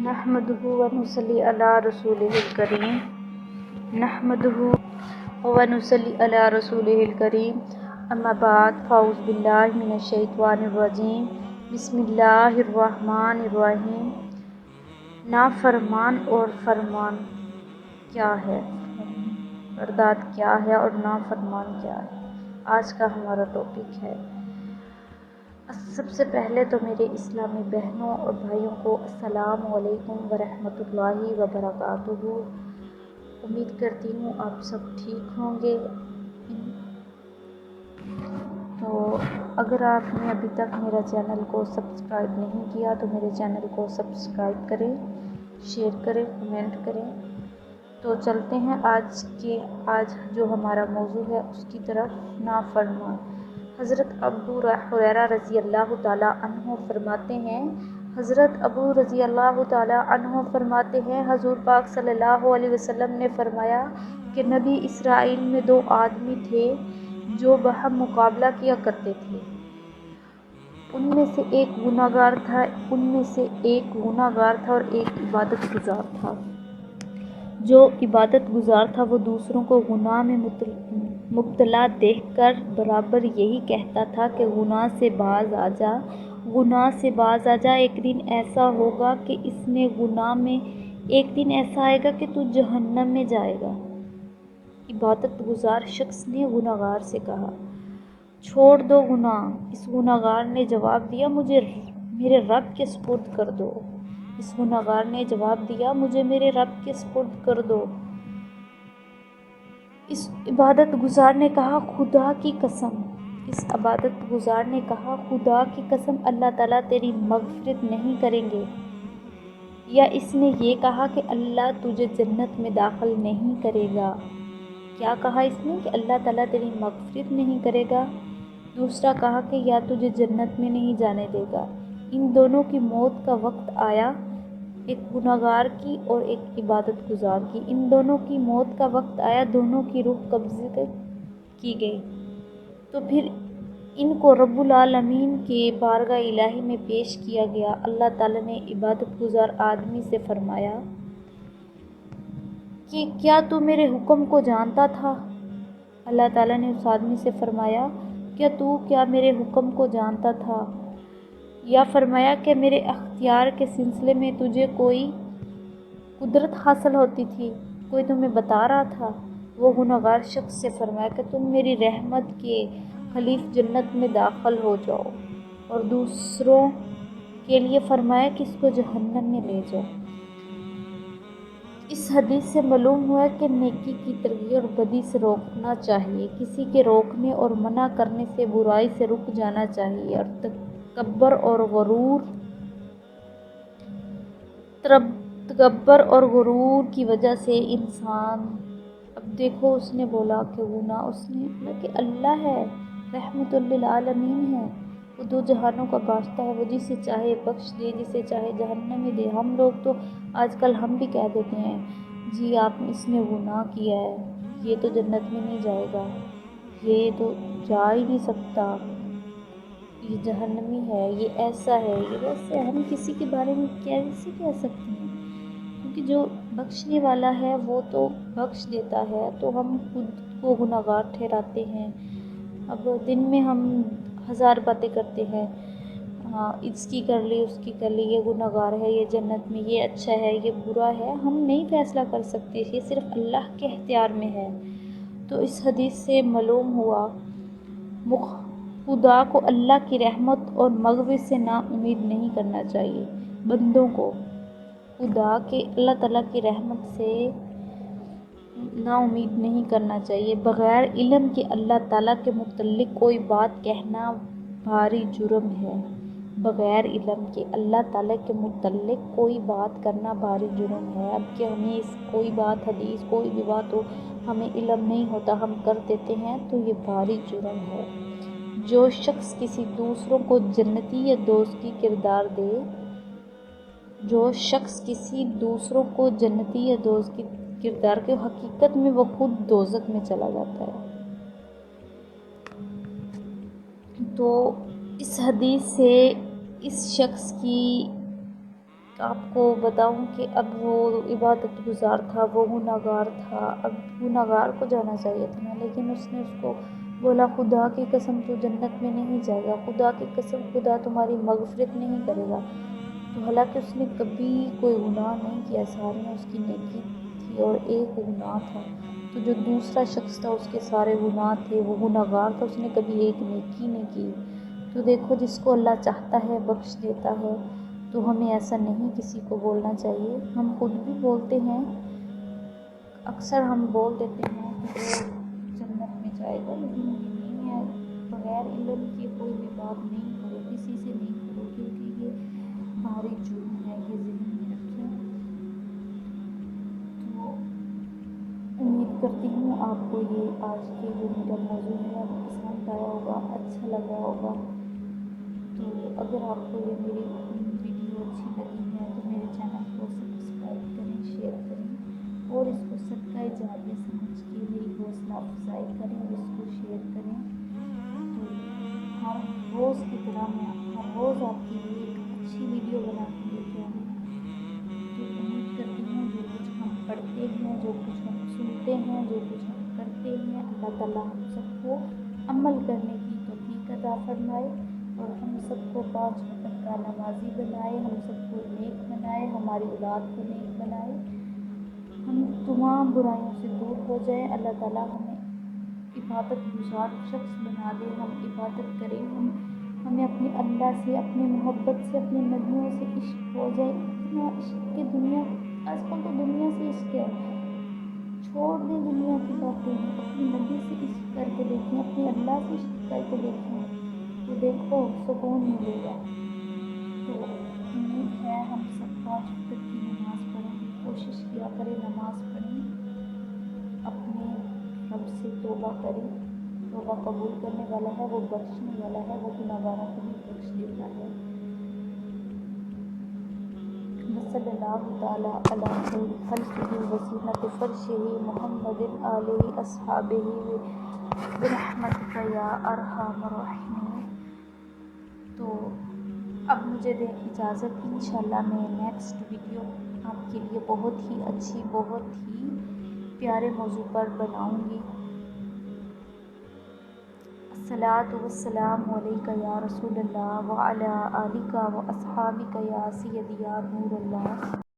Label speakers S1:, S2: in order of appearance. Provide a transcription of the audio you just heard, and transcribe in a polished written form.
S1: نحمدہ و نصلی علی رسولہ الکریم اما بعد فاعوذ باللہ من الشیطان الرجیم بسم اللہ الرحمن الرحیم۔ نافرمان اور فرمان کیا ہے، بردات کیا ہے اور نافرمان کیا ہے، آج کا ہمارا ٹاپک ہے۔ سب سے پہلے تو میرے اسلامی بہنوں اور بھائیوں کو السلام علیکم ورحمۃ اللہ وبرکاتہ۔ امید کرتی ہوں آپ سب ٹھیک ہوں گے۔ تو اگر آپ نے ابھی تک میرا چینل کو سبسکرائب نہیں کیا تو میرے چینل کو سبسکرائب کریں، شیئر کریں، کمنٹ کریں۔ تو چلتے ہیں آج جو ہمارا موضوع ہے اس کی طرف، نافرمان۔ حضرت ابو ہریرہ رضی اللہ تعالیٰ عنہ فرماتے ہیں حضور پاک صلی اللہ علیہ وسلم نے فرمایا کہ نبی اسرائیل میں 2 آدمی تھے جو باہم مقابلہ کیا کرتے تھے۔ ان میں سے ایک گناہ گار تھا اور ایک عبادت گزار تھا۔ جو عبادت گزار تھا وہ دوسروں کو گناہ میں مبتلا دیکھ کر برابر یہی کہتا تھا کہ گناہ سے باز آ جا، ایک دن ایسا ہوگا کہ اس نے گناہ میں ایک دن ایسا آئے گا کہ تو جہنم میں جائے گا۔ عبادت گزار شخص نے گناہ گار سے کہا، چھوڑ دو گناہ۔ اس گناہ گار نے جواب دیا، مجھے میرے رب کے سپرد کر دو۔ اس گناہ گار نے جواب دیا، مجھے میرے رب کے سپرد کر دو۔ اس عبادت گزار نے کہا، خدا کی قسم اللہ تعالیٰ تیری مغفرت نہیں کریں گے۔ یا اس نے یہ کہا کہ اللہ تجھے جنت میں داخل نہیں کرے گا۔ کیا کہا اس نے کہ اللہ تعالیٰ تیری مغفرت نہیں کرے گا۔ دوسرا کہا کہ یا تجھے جنت میں نہیں جانے دے گا۔ ان دونوں کی موت کا وقت آیا، ایک گناہ گار کی اور ایک عبادت گزار کی۔ ان دونوں کی موت کا وقت آیا، دونوں کی روح قبض کی گئی۔ تو پھر ان کو رب العالمین کے بارگاہ الہی میں پیش کیا گیا۔ اللہ تعالیٰ نے عبادت گزار آدمی سے فرمایا کہ کیا تو میرے حکم کو جانتا تھا؟ اللہ تعالیٰ نے اس آدمی سے فرمایا، کیا میرے حکم کو جانتا تھا؟ یا فرمایا کہ میرے اختیار کے سلسلے میں تجھے کوئی قدرت حاصل ہوتی تھی، کوئی تمہیں بتا رہا تھا؟ وہ گناہ گار شخص سے فرمایا کہ تم میری رحمت کے خلیف جنت میں داخل ہو جاؤ، اور دوسروں کے لیے فرمایا کہ اس کو جہنم میں لے جاؤ۔ اس حدیث سے معلوم ہوا کہ نیکی کی ترغیب اور بدی سے روکنا چاہیے، کسی کے روکنے اور منع کرنے سے برائی سے رک جانا چاہیے، اور تکبر اور غرور کی وجہ سے انسان، اب دیکھو اس نے بولا کہ گناہ، اس نے بولا کہ اللہ ہے، رحمت للعالمین ہے، وہ 2 جہانوں کا بادشاہ ہے، وہ جسے چاہے بخش دے، جسے چاہے جہنم میں دے۔ ہم لوگ تو آج کل ہم بھی کہہ دیتے ہیں، جی اس نے گناہ کیا ہے، یہ تو جنت میں نہیں جائے گا، یہ تو جا ہی نہیں سکتا، یہ جہنمی ہے، یہ ایسا ہے، یہ ویسا ہے۔ ہم کسی کے بارے میں کیسے کہہ سکتے ہیں؟ کیونکہ جو بخشنے والا ہے وہ تو بخش دیتا ہے، تو ہم خود کو گناہ گار ٹھہراتے ہیں۔ اب دن میں ہم 1000 باتیں کرتے ہیں، اس کی کر لی، اس کی کر لی، یہ گناہ گار ہے، یہ جنت میں، یہ اچھا ہے، یہ برا ہے۔ ہم نہیں فیصلہ کر سکتے، یہ صرف اللہ کے اختیار میں ہے۔ تو اس حدیث سے معلوم ہوا خدا کو اللہ کی رحمت اور مغفرت سے نا امید نہیں کرنا چاہیے۔ بندوں کو اللہ تعالیٰ کی رحمت سے نا امید نہیں کرنا چاہیے۔ بغیر علم کے اللہ تعالیٰ کے متعلق کوئی بات کہنا بھاری جرم ہے۔ بغیر علم کے اللہ تعالیٰ کے متعلق کوئی بات کرنا بھاری جرم ہے۔ اب کہ ہمیں کوئی بات، حدیث، کوئی بھی بات ہو، ہمیں علم نہیں ہوتا، ہم کر دیتے ہیں، تو یہ بھاری جرم ہے۔ جو شخص کسی دوسروں کو جنتی یا دوزخی کردار کے حقیقت میں وہ خود دوزخ میں چلا جاتا ہے۔ تو اس حدیث سے اس شخص کی آپ کو بتاؤں کہ اب وہ عبادت گزار تھا، وہ گنہگار تھا، اب گنہگار کو جانا چاہیے تھا نا، لیکن اس نے اس کو بولا خدا کی قسم تو جنت میں نہیں جائے گا، خدا کی قسم خدا تمہاری مغفرت نہیں کرے گا۔ تو حالانکہ اس نے کبھی کوئی گناہ نہیں کیا، سارے میں اس کی نیکی تھی اور ایک گناہ تھا۔ تو جو دوسرا شخص تھا اس کے سارے گناہ تھے، وہ گنہگار تھا، اس نے کبھی ایک نیکی نہیں کی۔ تو دیکھو جس کو اللہ چاہتا ہے بخش دیتا ہے، تو ہمیں ایسا نہیں کسی کو بولنا چاہیے۔ ہم خود بھی بولتے ہیں، اکثر ہم بول دیتے ہیں کہ وہ جنت میں جائے گا، لیکن یہ نہیں ہے۔ بغیر علم کے کوئی بھی بات نہیں کرو، کسی سے نہیں کرو، کیونکہ یہ بھاری جرم ہے، یہ ذہن میں رکھیں۔ تو امید کرتی ہوں آپ کو یہ آج کے جو میرا موضوع ہے وہ پسند آیا ہوگا، اچھا لگا ہوگا۔ تو اگر آپ کو یہ میری ویڈیو اچھی لگی ہے تو میرے چینل کو سبسکرائب کریں، شیئر کریں اور اس کو صدقہ جاریہ سمجھ کے میری حوصلہ افزائی کریں اور اس کو شیئر کریں۔ تو ہر روز کی طرح میں ہر روز آپ کے لیے ایک اچھی ویڈیو بنا کے لے کے آؤں گی۔ تو امید کرتی ہوں جو کچھ ہم پڑھتے ہیں، جو کچھ ہم سنتے ہیں، جو کچھ ہم کرتے ہیں، اللہ تعالیٰ ہم سب کو عمل کرنے کی توفیق عطا فرمائے اور ہم سب کو 5 وقت کا نمازی بنائے، ہم سب کو نیک بنائے، ہماری اولاد کو نیک بنائے، ہم تمام برائیوں سے دور ہو جائیں۔ اللہ تعالیٰ ہمیں عبادت گزار شخص بنا دے، ہم عبادت کریں، ہمیں اپنے اللہ سے، اپنی محبت سے، اپنے نبیوں سے عشق ہو جائے۔ اتنا عشق کہ دنیا، آج کل تو دنیا سے عشق ہے، چھوڑ دیں دنیا کی باتیں، اپنے نبی سے عشق کر کے دیکھیں، اپنے اللہ سے عشق کر کے دیکھیں، تو دیکھو سکون ملے گا۔ تو امید ہے ہم سب 5 وقت کی نماز پڑھیں گے، کوشش کیا کریں نماز پڑھیں، اپنے رب سے توبہ کریں۔ توبہ قبول کرنے والا ہے، وہ بخشنے والا ہے، وہ گنہگاروں کو بھی بخش دیتا ہے۔ صلی اللہ تعالیٰ علی خیر خلقہ وزینۃ فرشہ محمد آلہ اصحابہ برحمتک یا ارحم الراحمین۔ تو اب مجھے دیں اجازت، انشاءاللہ میں نیکسٹ ویڈیو آپ کے لیے بہت ہی اچھی، بہت ہی پیارے موضوع پر بناؤں گی۔ الصلاۃ والسلام علیک یا رسول اللہ وعلی آلک و اصحابک یا سیدی یا نور اللہ۔